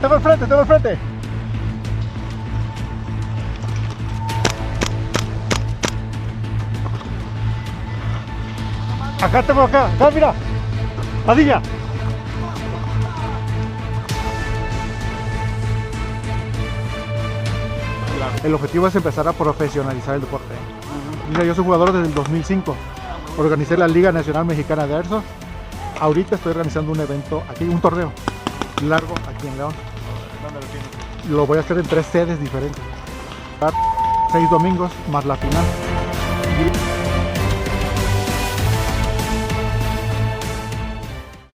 Tengo el frente, tengo el frente. Acá tengo, acá, mira. Padilla. El objetivo es empezar a profesionalizar el deporte. Mira, yo soy jugador desde el 2005. Organicé la Liga Nacional Mexicana de Airsoft. Ahorita estoy organizando un evento aquí, un torneo largo aquí en León. ¿Dónde lo tienes? Lo voy a hacer en 3 sedes diferentes. 6 domingos más la final.